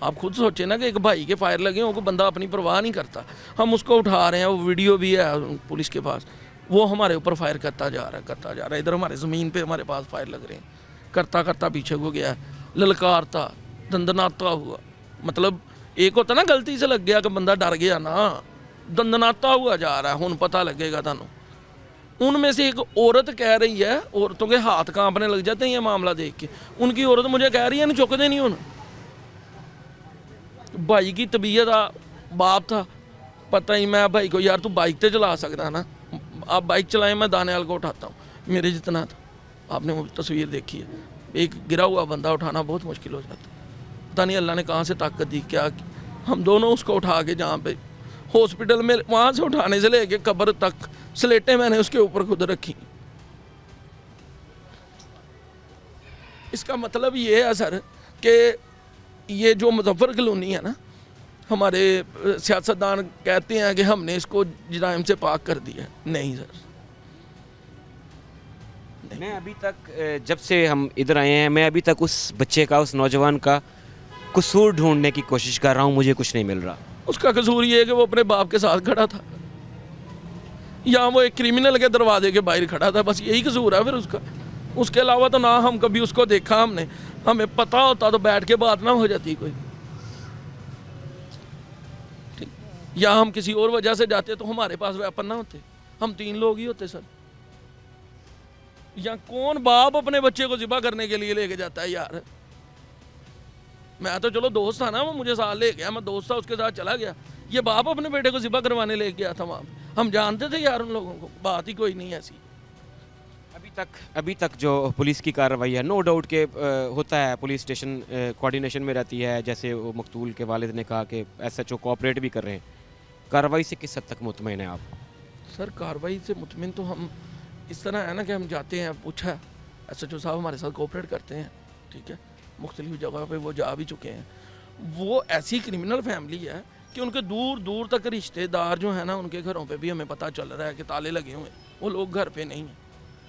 आप खुद सोचे ना कि एक भाई के फायर लगे हों, को बंदा अपनी परवाह नहीं करता, हम उसको उठा रहे हैं, वो वीडियो भी है पुलिस के पास, वो हमारे ऊपर फायर करता जा रहा है, इधर हमारे ज़मीन पे हमारे पास फायर लग रहे हैं, करता पीछे को गया, ललकारता, दंदनाता हुआ, मतलब एक होता ना गलती से लग गया कि बंदा डर गया ना, दंदनाता हुआ जा रहा है, हुण पता लगेगा तुहानूं, उनमें से एक औरत कह रही है, औरतों के हाथ कांपने लग जाते हैं ये मामला देख के, उनकी औरत मुझे कह रही है नहीं चुकते नहीं उन भाई की तबीयत बाप था, पता ही मैं भाई को यार तू बाइक तो चला सकता ना, आप बाइक चलाएं मैं दानियाल को उठाता हूँ, मेरे जितना था। आपने वो तस्वीर देखी है, एक गिरा हुआ बंदा उठाना बहुत मुश्किल हो जाता, पता नहीं अल्लाह ने कहाँ से ताकत दी क्या। हम दोनों उसको उठा के जहाँ पे हॉस्पिटल में, वहाँ से उठाने से लेके कब्र तक स्लेटें मैंने उसके ऊपर खुद रखी। इसका मतलब ये है सर कि ये जो मुजफ्फर कॉलोनी है ना, हमारे सियासतदान कहते हैं कि हमने इसको जराइम से पाक कर दिया। नहीं सर, नहीं। मैं अभी तक जब से हम इधर आए हैं, मैं अभी तक उस बच्चे का, उस नौजवान का कसूर ढूंढने की कोशिश कर रहा हूँ, मुझे कुछ नहीं मिल रहा। उसका कसूर ये है कि वो अपने बाप के साथ खड़ा था, या वो एक क्रिमिनल के दरवाजे के बाहर खड़ा था, बस यही कसूर है फिर उसका। उसके अलावा तो ना हम कभी उसको देखा हमने, हमें पता होता तो बैठ के बात ना हो जाती कोई, ठीक। या हम किसी और वजह से जाते तो हमारे पास वेपन ना होते, हम 3 लोग ही होते सर। या कौन बाप अपने बच्चे को ज़िबा करने के लिए लेके जाता है यार। मैं तो चलो दोस्त था ना, वो मुझे साथ ले गया, मैं दोस्त था उसके साथ चला गया, ये बाप अपने बेटे को ज़िबा करवाने ले गया था वहाँ। हम जानते थे यार उन लोगों को, बात ही कोई नहीं ऐसी। अभी तक जो पुलिस की कार्रवाई है, नो डाउट के होता है, पुलिस स्टेशन कोऑर्डिनेशन में रहती है, जैसे वो मकतूल के वालिद ने कहा कि SHO कोऑपरेट भी कर रहे हैं। कार्रवाई से किस हद तक मुतमईन है आप? सर कार्रवाई से मुतमिन तो हम इस तरह है ना कि हम जाते हैं, पूछा SHO साहब हमारे साथ कोऑपरेट करते हैं, ठीक है, मुख्तलिफ जगह पे वो जा भी चुके हैं। वो ऐसी क्रिमिनल फैमिली है कि उनके दूर दूर तक रिश्तेदार जो है ना, उनके घरों पे भी हमें पता चल रहा है कि ताले लगे हुए हैं, वो लोग घर पे नहीं हैं।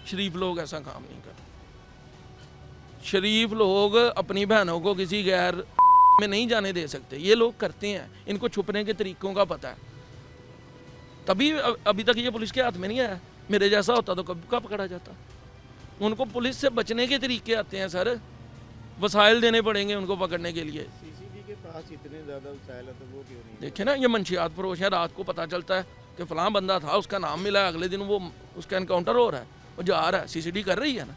शरीफ लोग ऐसा काम नहीं करते। शरीफ लोग अपनी बहनों को किसी गैर में नहीं जाने दे सकते, ये लोग करते हैं, इनको छुपने के तरीकों का पता है, तभी अभी तक ये पुलिस के हाथ में नहीं आया। मेरे जैसा होता तो कब का पकड़ा जाता। उनको पुलिस से बचने के तरीके आते हैं सर, वसाइल देने पड़ेंगे उनको पकड़ने के लिए। सीसीडी के पास इतने ज़्यादा वसाइल है तो वो क्यों नहीं? देखे ना, ये मंशियात फरोश है, रात को पता चलता है कि फलां बंदा था, उसका नाम मिला है, अगले दिन वो उसका एनकाउंटर हो रहा है, वो जा रहा है, सीसीडी कर रही है ना।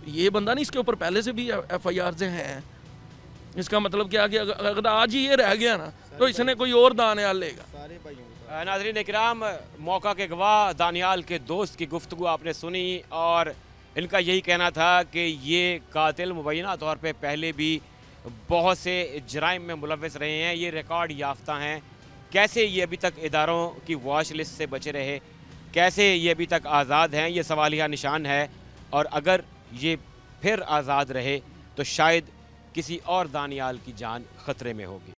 ये बंदा नहीं, इसके ऊपर पहले से भी FIR से हैं। इसका मतलब क्या कि अगर आज ही ये रह गया ना तो इसने कोई और दानियाल लेगा। सारे भाइयों नाज़रीन इकराम, मौका के गवाह दानियाल के दोस्त की गुफ्तगू आपने सुनी, और इनका यही कहना था कि ये कातिल मुबैना तौर पे पहले भी बहुत से जराइम में मुलव्वस रहे हैं, ये रिकॉर्ड याफ्ता हैं। कैसे ये अभी तक इदारों की वॉच लिस्ट से बचे रहे, कैसे ये अभी तक आज़ाद हैं, ये सवालिया निशान है। और अगर ये फिर आज़ाद रहे तो शायद किसी और दानियाल की जान ख़तरे में होगी।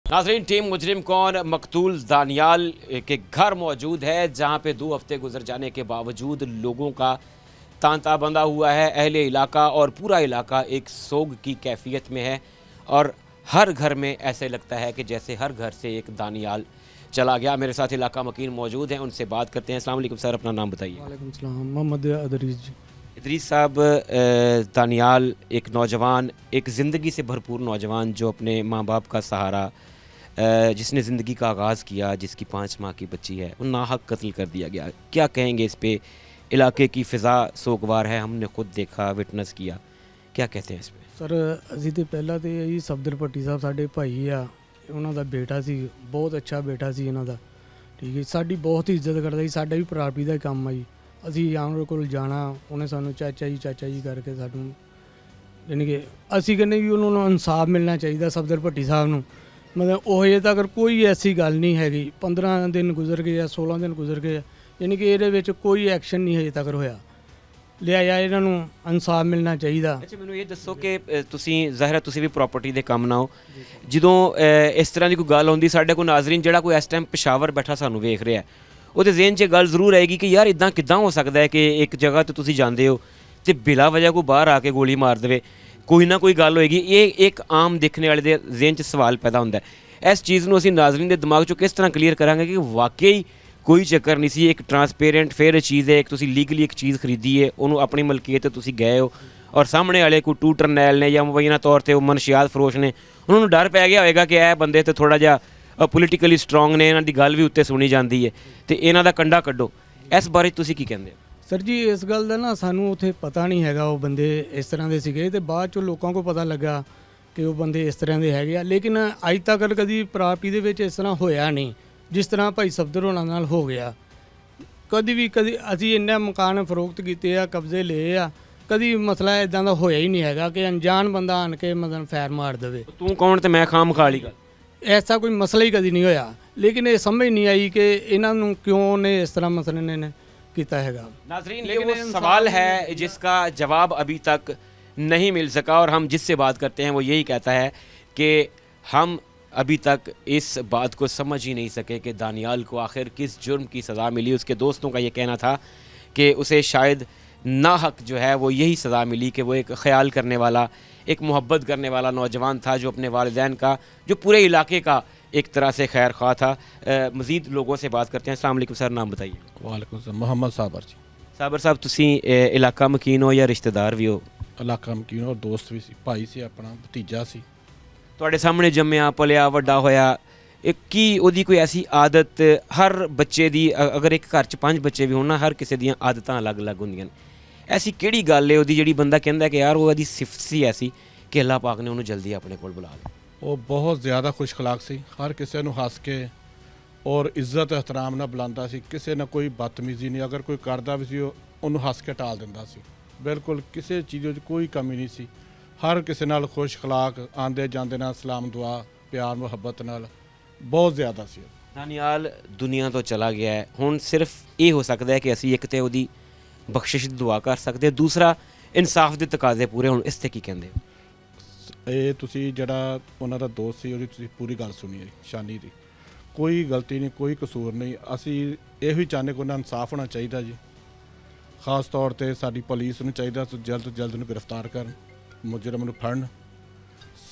नाज़रीन, टीम मुजरिम कौन मकतूल दानियाल के घर मौजूद है, जहाँ पे 2 हफ्ते गुजर जाने के बावजूद लोगों का तांता बंधा हुआ है। अहले इलाका और पूरा इलाका एक सोग की कैफियत में है, और हर घर में ऐसे लगता है कि जैसे हर घर से एक दानियाल चला गया। मेरे साथ इलाका मकीन मौजूद हैं, उनसे बात करते हैं। अस्सलाम वालेकुम सर, अपना नाम बताइए। वालेकुम सलाम, मोहम्मद इदरीस जी। इदरीस साहब, दानियाल एक नौजवान, एक ज़िंदगी से भरपूर नौजवान जो अपने माँ बाप का सहारा, जिसने ज़िंदगी का आगाज़ किया, जिसकी 5 माह की बच्ची है, वो नाहक कत्ल कर दिया गया। क्या कहेंगे इस पे? इलाके की फ़िज़ा सोगवार है, हमने खुद देखा, विटनेस किया, क्या कहते हैं इस पे? सर ਅਸੀਂ ਤੇ ਪਹਿਲਾਂ ਤੇ ਇਹ ਸਫਦਰ ਭੱਟੀ ਸਾਹਿਬ ਸਾਡੇ ਭਾਈ ਆ, ਉਹਨਾਂ ਦਾ ਬੇਟਾ ਸੀ, ਬਹੁਤ ਅੱਛਾ ਬੇਟਾ ਸੀ ਇਹਨਾਂ ਦਾ, ਠੀਕ ਹੈ। ਸਾਡੀ ਬਹੁਤ ਇੱਜ਼ਤ ਕਰਦਾ ਸੀ, ਸਾਡਾ ਵੀ ਪ੍ਰਾਪਰਟੀ ਦਾ ਕੰਮ ਆ ਜੀ। ਅਸੀਂ ਉਹਨਾਂ ਕੋਲ ਜਾਣਾ, ਉਹਨੇ ਸਾਨੂੰ ਚਾਚਾ ਜੀ ਕਰਕੇ ਸਾਨੂੰ, ਯਾਨੀ ਕਿ ਅਸੀਂ ਕਹਿੰਦੇ ਵੀ ਉਹਨਾਂ ਨੂੰ ਇਨਸਾਫ ਮਿਲਣਾ ਚਾਹੀਦਾ ਸਫਦਰ ਭੱਟੀ ਸਾਹਿਬ ਨੂੰ। ਮਤਲਬ ਉਹ ਹਜੇ ਤੱਕ ਕੋਈ ਐਸੀ ਗੱਲ ਨਹੀਂ ਹੈਗੀ। 15 ਦਿਨ ਗੁਜ਼ਰ ਗਏ ਆ, 16 ਦਿਨ ਗੁਜ਼ਰ ਗਏ ਆ, ਯਾਨੀ ਕਿ ਇਹਦੇ ਵਿੱਚ ਕੋਈ ਐਕਸ਼ਨ ਨਹੀਂ ਹਜੇ ਤੱਕ ਹੋਇਆ। ਲਿਆ ਇਹਨਾਂ ਨੂੰ ਇਨਸਾਫ ਮਿਲਣਾ ਚਾਹੀਦਾ। ਅੱਛਾ, ਮੈਨੂੰ ਇਹ ਦੱਸੋ ਕਿ ਤੁਸੀਂ ਜ਼ਾਹਿਰ ਤੁਸੀਂ ਵੀ ਪ੍ਰਾਪਰਟੀ ਦੇ ਕੰਮ ਨਾ ਹੋ, ਜਦੋਂ ਇਸ ਤਰ੍ਹਾਂ ਦੀ ਕੋਈ ਗੱਲ ਆਉਂਦੀ, ਸਾਡੇ ਕੋਲ ਨਾਜ਼ਰੀਨ ਜਿਹੜਾ ਕੋਈ ਇਸ ਟਾਈਮ ਪਿਸ਼ਾਵਰ ਬੈਠਾ ਸਾਨੂੰ ਵੇਖ ਰਿਹਾ, ਉਹਦੇ ਜ਼ਿਹਨ 'ਚ ਗੱਲ ਜ਼ਰੂਰ ਆਏਗੀ ਕਿ ਯਾਰ ਇੱਦਾਂ ਕਿੱਦਾਂ ਹੋ ਸਕਦਾ ਹੈ ਕਿ ਇੱਕ ਜਗ੍ਹਾ ਤੋਂ ਤੁਸੀਂ ਜਾਂਦੇ ਹੋ ਤੇ ਬਿਲਾ ਵਜ੍ਹਾ ਕੋਈ ਬਾਹਰ ਆ ਕੇ ਗੋਲੀ ਮਾਰ ਦੇਵੇ। ਕੋਈ ਨਾ ਕੋਈ ਗੱਲ ਹੋਏਗੀ। ਇਹ ਇੱਕ ਆਮ ਦੇਖਣੇ ਵਾਲੇ ਦੇ ਜ਼ਿਹਨ 'ਚ ਸਵਾਲ ਪੈਦਾ ਹੁੰਦਾ ਹੈ। ਇਸ ਚੀਜ਼ ਨੂੰ ਅਸੀਂ ਨਾਜ਼ਰੀਨ ਦੇ ਦਿਮਾਗ 'ਚੋਂ ਕਿਸ ਤਰ੍ਹਾਂ ਕਲੀਅਰ ਕਰਾਂਗੇ ਕਿ ਵਾਕਈ कोई चक्कर नहीं सी, एक ट्रांसपेरेंट फेयर चीज़ है, एक तुसी लीगली एक चीज़ खरीदी है, उन्होंने अपनी मलकीयत तुसी गए हो, और सामने वाले कोई टूटर नैल ने या मुबैना तौर पर वो मनशियात फरोश ने, उन्होंने डर पै गया होगा कि यह बंदे तो थोड़ा जा ਪੋਲੀਟੀਕਲੀ ਸਟਰੋਂਗ ਨੇ, ਇਹਨਾਂ ਦੀ ਗੱਲ ਵੀ ਉੱਤੇ ਸੁਣੀ ਜਾਂਦੀ ਹੈ, ਤੇ ਇਹਨਾਂ ਦਾ ਕੰਡਾ ਕੱਢੋ। ਇਸ ਬਾਰੇ ਤੁਸੀਂ ਕੀ ਕਹਿੰਦੇ ਹੋ? ਸਰ ਜੀ ਇਸ ਗੱਲ ਦਾ ਨਾ ਸਾਨੂੰ ਉੱਥੇ ਪਤਾ ਨਹੀਂ ਹੈਗਾ ਉਹ ਬੰਦੇ ਇਸ ਤਰ੍ਹਾਂ ਦੇ ਸੀਗੇ, ਤੇ ਬਾਅਦ ਚੋਂ ਲੋਕਾਂ ਕੋਲ ਪਤਾ ਲੱਗਾ ਕਿ ਉਹ ਬੰਦੇ ਇਸ ਤਰ੍ਹਾਂ ਦੇ ਹੈਗੇ ਆ। ਲੇਕਿਨ ਅੱਜ ਤੱਕ ਕਦੀ ਪ੍ਰਾਪਰਟੀ ਦੇ ਵਿੱਚ ਇਸ ਤਰ੍ਹਾਂ ਹੋਇਆ ਨਹੀਂ ਜਿਸ ਤਰ੍ਹਾਂ ਭਾਈ ਸਫਦਰ ਹੋਣਾ ਨਾਲ ਹੋ ਗਿਆ। ਕਦੀ ਅਸੀਂ ਇੰਨੇ ਮਕਾਨ ਫਰੋਖਤ ਕੀਤੇ ਆ, ਕਬਜ਼ੇ ਲਏ ਆ, ਕਦੀ ਮਸਲਾ ਇਦਾਂ ਦਾ ਹੋਇਆ ਹੀ ਨਹੀਂ ਹੈਗਾ ਕਿ ਅਣਜਾਣ ਬੰਦਾ ਆਣ ਕੇ ਮਤਲਬ ਫੈਰ ਮਾਰ ਦੇਵੇ। ਤੂੰ ਕੌਣ ਤੇ ਮੈਂ ਖਾਮ ਖਾਲੀ ਗੱਲ, ਐਸਾ ਕੋਈ ਮਸਲਾ ਹੀ ਕਦੀ ਨਹੀਂ ਹੋਇਆ। ਲੇਕਿਨ ਇਹ ਸਮਝ ਨਹੀਂ ਆਈ ਕਿ ਇਹਨਾਂ ਨੂੰ ਕਿਉਂ ਨੇ ਇਸ ਤਰ੍ਹਾਂ मसले ने किया हैगा। नाज़रीन, लेकिन वो सवाल है जिसका जवाब अभी तक नहीं मिल सका, और हम जिससे बात करते हैं वो यही कहता है कि हम अभी तक इस बात को समझ ही नहीं सके कि दानियाल को आखिर किस जुर्म की सज़ा मिली। उसके दोस्तों का ये कहना था कि उसे शायद नाहक जो है वो यही सज़ा मिली कि वो एक ख्याल करने वाला, एक मोहब्बत करने वाला नौजवान था जो अपने वालिदैन का, जो पूरे इलाके का एक तरह से खैर ख्वाह था। मज़ीद लोगों से बात करते हैं। अस्सलाम वालेकुम सर, नाम बताइए। वालेकुम सलाम, मोहम्मद साबर जी। साबर साहब, तुसी इलाका मकीन हो या रिश्तेदार भी हो? इलाका मकीन और दोस्त भी सी, भाई से अपना भतीजा सी। ਤੁਹਾਡੇ ਸਾਹਮਣੇ ਜੰਮਿਆ ਪਲਿਆ ਵੱਡਾ ਹੋਇਆ, ਕੀ ਉਹਦੀ ਕੋਈ ਐਸੀ ਆਦਤ ਹਰ ਬੱਚੇ ਦੀ, ਅਗਰ ਇੱਕ ਘਰ 'ਚ 5 ਬੱਚੇ ਵੀ ਹੋਣ ਨਾ, ਹਰ ਕਿਸੇ ਦੀਆਂ ਆਦਤਾਂ ਅਲੱਗ-ਅਲੱਗ ਹੁੰਦੀਆਂ ਨੇ। ਐਸੀ ਕਿਹੜੀ ਗੱਲ ਹੈ ਉਹਦੀ ਜਿਹੜੀ ਬੰਦਾ ਕਹਿੰਦਾ ਕਿ ਯਾਰ ਉਹ ਇਹਦੀ ਸਿਫਤ ਸੀ ਐਸੀ ਕਿ ਅੱਲਾਹ ਪਾਕ ਨੇ ਉਹਨੂੰ ਜਲਦੀ ਆਪਣੇ ਕੋਲ ਬੁਲਾ ਲਿਆ? ਉਹ ਬਹੁਤ ਜ਼ਿਆਦਾ ਖੁਸ਼ ਅਖਲਾਕ ਸੀ, ਹਰ ਕਿਸੇ ਨੂੰ ਹੱਸ ਕੇ ਔਰ ਇੱਜ਼ਤ ਇਹਤਰਾਮ ਨਾਲ ਬੁਲਾਉਂਦਾ ਸੀ। ਕਿਸੇ ਨਾਲ ਕੋਈ ਬਦਤਮੀਜ਼ੀ ਨਹੀਂ, ਅਗਰ ਕੋਈ ਕਰਦਾ ਵੀ ਸੀ ਉਹਨੂੰ ਹੱਸ ਕੇ ਟਾਲ ਦਿੰਦਾ ਸੀ। ਬਿਲਕੁਲ ਕਿਸੇ ਚੀਜ਼ 'ਚ ਕੋਈ ਕਮੀ ਨਹੀਂ ਸੀ, ਹਰ ਕਿਸੇ ਨਾਲ ਖੁਸ਼ ਅਖਲਾਕ, ਆਉਂਦੇ ਜਾਂਦੇ ਨਾਲ ਸਲਾਮ ਦੁਆ, ਪਿਆਰ ਮੁਹੱਬਤ ਨਾਲ ਬਹੁਤ ਜ਼ਿਆਦਾ ਸੀ। ਦਾਨੀਆਲ ਦੁਨੀਆ ਤੋਂ ਚਲਾ ਗਿਆ ਹੈ, ਹੁਣ ਸਿਰਫ ਇਹ ਹੋ ਸਕਦਾ ਹੈ ਕਿ ਅਸੀਂ ਇੱਕ ਤੇ ਉਹਦੀ ਬਖਸ਼ਿਸ਼ ਦੀ ਦੁਆ ਕਰ ਸਕਦੇ, ਦੂਸਰਾ ਇਨਸਾਫ ਦੇ ਤਕਾਜ਼ੇ ਪੂਰੇ ਹੋਣ। ਇਸ ਤੇ ਕੀ ਕਹਿੰਦੇ ਹੋ? ਇਹ ਤੁਸੀਂ ਜਿਹੜਾ ਉਹਨਾਂ ਦਾ ਦੋਸਤ ਸੀ ਉਹਦੀ ਤੁਸੀਂ ਪੂਰੀ ਗੱਲ ਸੁਣੀ ਹੈ, ਸ਼ਾਨੀ ਦੀ ਕੋਈ ਗਲਤੀ ਨਹੀਂ, ਕੋਈ ਕਸੂਰ ਨਹੀਂ। ਅਸੀਂ ਇਹੋ ਹੀ ਚਾਹੁੰਦੇ ਕਿ ਉਹਨਾਂ ਨੂੰ ਇਨਸਾਫ ਹੋਣਾ ਚਾਹੀਦਾ ਜੀ। ਖਾਸ ਤੌਰ ਤੇ ਸਾਡੀ ਪੁਲਿਸ ਨੂੰ ਚਾਹੀਦਾ ਕਿ ਜਲਦ ਤੋਂ ਜਲਦ ਨੂੰ ਗ੍ਰਿਫਤਾਰ ਕਰਨ, ਮੁਜਰਮ ਨੂੰ ਫੜਨ,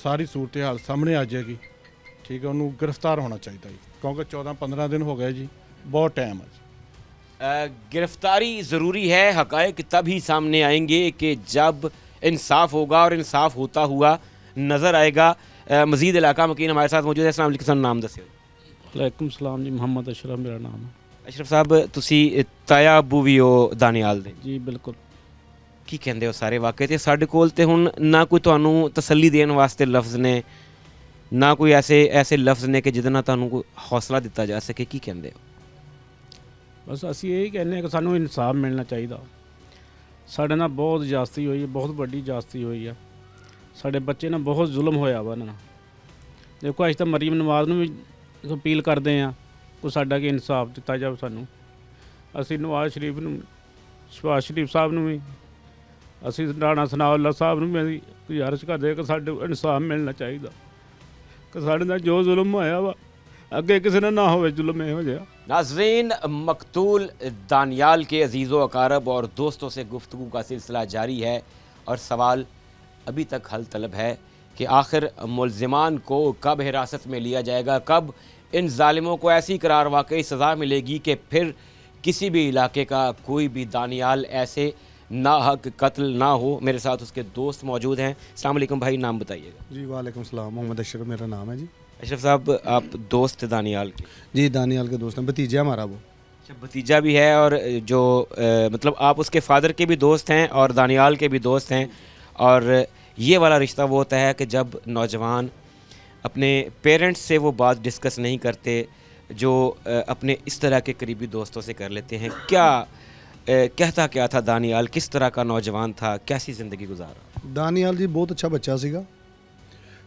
ਸਾਰੀ ਸੂਰਤ ਹਾਲ ਸਾਹਮਣੇ ਆ ਜਾਏਗੀ। ਠੀਕ ਹੈ, ਉਹਨੂੰ ਗ੍ਰਿਫਤਾਰ ਹੋਣਾ ਚਾਹੀਦਾ ਜੀ, ਕਿਉਂਕਿ 14-15 दिन हो गए जी, बहुत टाइम है। गिरफ्तारी ज़रूरी है। हक़ाइक़ तभी सामने आएंगे कि जब इंसाफ होगा, और इंसाफ होता हुआ नज़र आएगा। मज़ीद इलाका मकीन हमारे साथ मौजूद है। अस्सलाम वालेकुम सर, नाम दस्यो। वालेकुम सलाम जी, मोहम्मद अशरफ मेरा नाम है। अशरफ साहब, तुसी ताया अबू भी हो दानियाल दे? जी बिल्कुल। की कहते हो सारे वाक़े ते? साडे कोल ते हुण ना कोई तुहानू तसल्ली देण वास्ते लफ्ज़ ने, ना कोई ऐसे लफ्ज़ ने कि जिहदे नाल तुहानू कोई हौसला दिता जा सके। की कहते हो? बस असी यही कहने कि सानू इंसाफ मिलना चाहिए। साढ़े नाल बहुत जास्ती हुई है, बहुत बड़ी जास्ती हुई है। साढ़े बच्चे नाल बहुत जुल्म होया वा इन्हां नाल। देखो अज तो मरीम नवाज नूं भी अपील करते हैं को साडा कि इंसाफ दिता जाए सानू। असी नवाज शरीफ नूं, शहबाज शरीफ साहब नूं भी, असी राणा सनाउल्ला साहब नूं भी गुजारिश करदे कि साडे इंसाफ मिलना चाहिए कि साडे नाल जो जुल्म होया वा अगे किसी ने ना हो जुल्म इहो जिहा। नाज़रीन, मकतूल दानियाल के अजीज़ो अकारब और दोस्तों से गुफ्तगू का सिलसिला जारी है, और सवाल अभी तक हल तलब है कि आखिर मुलज़िमान को कब हिरासत में लिया जाएगा, कब इन ज़ालिमों को ऐसी करार वाकई सज़ा मिलेगी कि फिर किसी भी इलाके का कोई भी दानियाल ऐसे नाहक कत्ल ना हो। मेरे साथ उसके दोस्त मौजूद हैं। अस्सलाम वालेकुम भाई, नाम बताइएगा। जी वालेकुम सलाम, मोहम्मद अशरफ मेरा नाम है जी। अशरफ साहब, आप दोस्त दानियाल के? जी दानियाल के दोस्त हैं, भतीजा हमारा वो। अच्छा, भतीजा भी है, और जो मतलब आप उसके फादर के भी दोस्त हैं और दानियाल के भी दोस्त हैं। और ये वाला रिश्ता वो होता है कि जब नौजवान अपने पेरेंट्स से वो बात डिस्कस नहीं करते जो अपने इस तरह के करीबी दोस्तों से कर लेते हैं। कहता क्या था दानियाल, किस तरह का नौजवान था, कैसी ज़िंदगी गुजारा? दानियाल जी बहुत अच्छा बच्चा सीगा,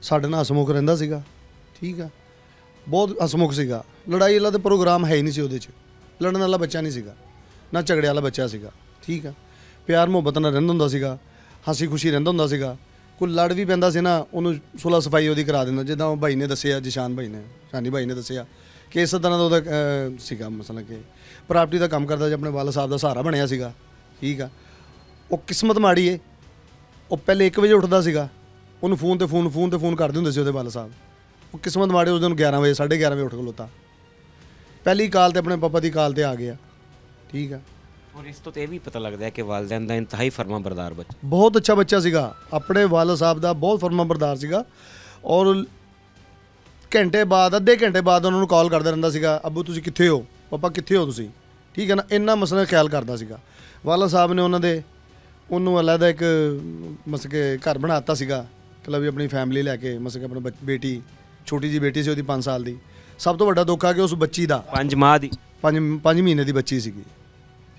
साढ़े नाल हसमुख रहिंदा सीगा। ठीक है, बहुत हसमुख सीगा, लड़ाई वाला तो प्रोग्राम है ही नहीं सी उहदे च, लड़न वाला बच्चा नहीं सीगा, ना झगड़े वाला बच्चा सीगा। ठीक है, प्यार मुहब्बत नाल रहिंदा हुंदा सीगा, हसी खुशी रहिंदा हुंदा सीगा। कोई लड़ भी पैंदा सी ना, उहनूं सुलह सफाई उहदी करा दिंदा, जिद्दां भाई ने दस्सिया, जिशान भाई ने, शानी भाई ने दस्सिया कि इस तरह का उहदा सीगा, मसला कि प्रापर्टी का काम करता जी, अपने वाल साहब का सहारा बनिया सीगा। ठीक है, वो किस्मत माड़ी है, वो पहले 1 बजे उठदा सीगा, उन्होंने फोन ते फोन करदे हुंदे सी उहदे वाल साहब। वो किस्मत माड़ी, उस दिन 11 बजे 11:30 बजे उठ खलोता, पहली काल ते अपने पापा की काल ते आ गया। ठीक है, और इस तो ये भी पता लगता है कि वालिदैन दा इंतहाई फरमा बरदार बच्चा, बहुत अच्छा बच्चा सीगा, अपने वाल साहब का बहुत फरमा बरदार सीगा। और ਘੰਟੇ ਬਾਅਦ ਅੱਧੇ ਘੰਟੇ ਬਾਅਦ ਉਹਨਾਂ ਨੂੰ ਕਾਲ ਕਰਦਾ ਰਹਿੰਦਾ ਸੀਗਾ, ਅੱਬੂ ਤੁਸੀਂ ਕਿੱਥੇ ਹੋ, ਪਾਪਾ ਕਿੱਥੇ ਹੋ ਤੁਸੀਂ, ਠੀਕ ਹੈ ਨਾ। ਇੰਨਾ ਮਸਲਾ ਖਿਆਲ ਕਰਦਾ ਸੀਗਾ। ਵਾਲਾ ਸਾਹਿਬ ਨੇ ਉਹਨੂੰ ਅਲੱਗ ਇੱਕ ਮਤਲਬ ਕਿ ਘਰ ਬਣਾਤਾ ਸੀਗਾ, ਮਤਲਬ ਵੀ ਆਪਣੀ ਫੈਮਿਲੀ ਲੈ ਕੇ, ਮਤਲਬ ਕਿ ਆਪਣੀ ਬੇਟੀ, ਛੋਟੀ ਜੀ ਬੇਟੀ ਸੀ ਉਹਦੀ 5 ਸਾਲ ਦੀ। ਸਭ ਤੋਂ ਵੱਡਾ ਦੁੱਖ ਆ ਕਿ ਉਸ ਬੱਚੀ ਦਾ 5 ਮਾਹ ਦੀ 5 ਮਹੀਨੇ ਦੀ ਬੱਚੀ ਸੀਗੀ,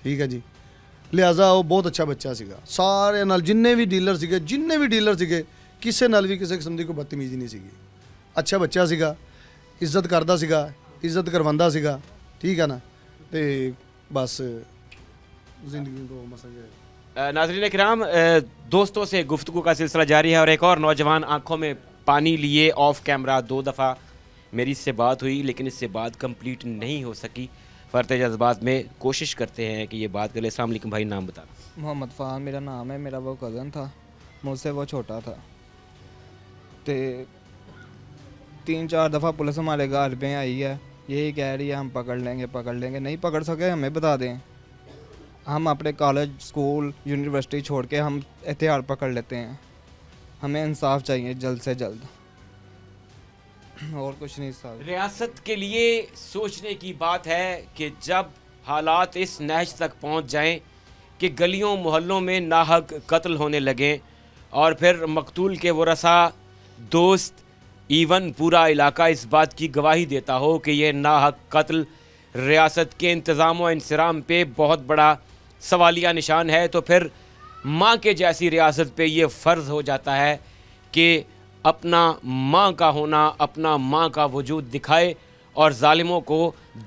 ਠੀਕ ਹੈ ਜੀ। ਲਿਹਾਜ਼ਾ ਉਹ ਬਹੁਤ ਅੱਛਾ ਬੱਚਾ ਸੀਗਾ। ਸਾਰਿਆਂ ਨਾਲ ਜਿੰਨੇ ਵੀ ਡੀਲਰ ਸੀਗੇ ਕਿਸੇ ਨਾਲ ਵੀ ਕਿਸੇ ਕਿਸਮ ਦੀ ਕੋਈ ਬਦਤਮੀਜ਼ੀ ਨਹੀਂ ਸੀਗੀ। ਅੱਛਾ ਬੱਚਾ ਸੀਗਾ, ਇੱਜ਼ਤ ਕਰਦਾ ਸੀਗਾ, ਇੱਜ਼ਤ ਕਰਵਾਉਂਦਾ ਸੀਗਾ, ਠੀਕ ਹੈ ना। तो बस ज़िंदगी को मसला नाज़रीन किराम, दोस्तों से गुफ्तगू का सिलसिला जारी है और एक और नौजवान आंखों में पानी लिए ऑफ कैमरा 2 दफ़ा मेरी इससे बात हुई, लेकिन इससे बात कंप्लीट नहीं हो सकी। फ़र्त जज्बात में कोशिश करते हैं कि ये बात करें। अस्सलाम वालेकुम भाई, नाम बता। मोहम्मद फ़ान मेरा नाम है। मेरा वो कज़न था, मुझसे वो छोटा था। तो 3-4 दफ़ा पुलिस हमारे घर पे आई है, यही कह रही है हम पकड़ लेंगे। नहीं पकड़ सके हमें बता दें, हम अपने कॉलेज, स्कूल, यूनिवर्सिटी छोड़ के हम एहतियात पकड़ लेते हैं। हमें इंसाफ चाहिए जल्द से जल्द, और कुछ नहीं साहब। रियासत के लिए सोचने की बात है कि जब हालात इस नहज तक पहुंच जाएं कि गलियों मोहल्लों में नाहक कत्ल होने लगें और फिर मकतूल के वरसा, दोस्त, इवन पूरा इलाका इस बात की गवाही देता हो कि यह नाहक कत्ल रियासत के इंतज़ाम व इंसराम पे बहुत बड़ा सवालिया निशान है, तो फिर माँ के जैसी रियासत पे ये फ़र्ज़ हो जाता है कि अपना माँ का होना, अपना माँ का वजूद दिखाए और ज़ालिमों को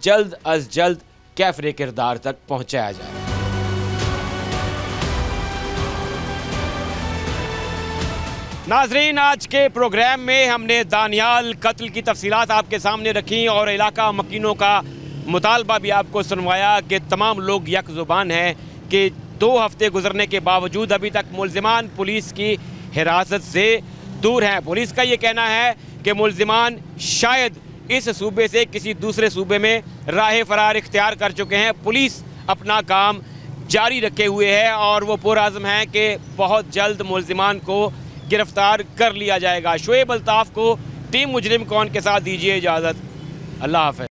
जल्द अज जल्द कैफ़रे किरदार तक पहुँचाया जाए। नाजरीन, आज के प्रोग्राम में हमने दानियाल कत्ल की तफसीलात आपके सामने रखी और इलाका मकीनों का मुतालबा भी आपको सुनवाया कि तमाम लोग यक ज़ुबान हैं कि 2 हफ्ते गुजरने के बावजूद अभी तक मुल्ज़िमान पुलिस की हिरासत से दूर हैं। पुलिस का ये कहना है कि मुल्ज़िमान शायद इस सूबे से किसी दूसरे सूबे में राह फरार इख्तियार कर चुके हैं। पुलिस अपना काम जारी रखे हुए है और वो पुरअज़्म है कि बहुत जल्द मुल्ज़िमान को गिरफ़्तार कर लिया जाएगा। शोएब अल्ताफ़ को टीम मुजरिम कौन के साथ दीजिए इजाज़त। अल्लाह हाफ़िज़।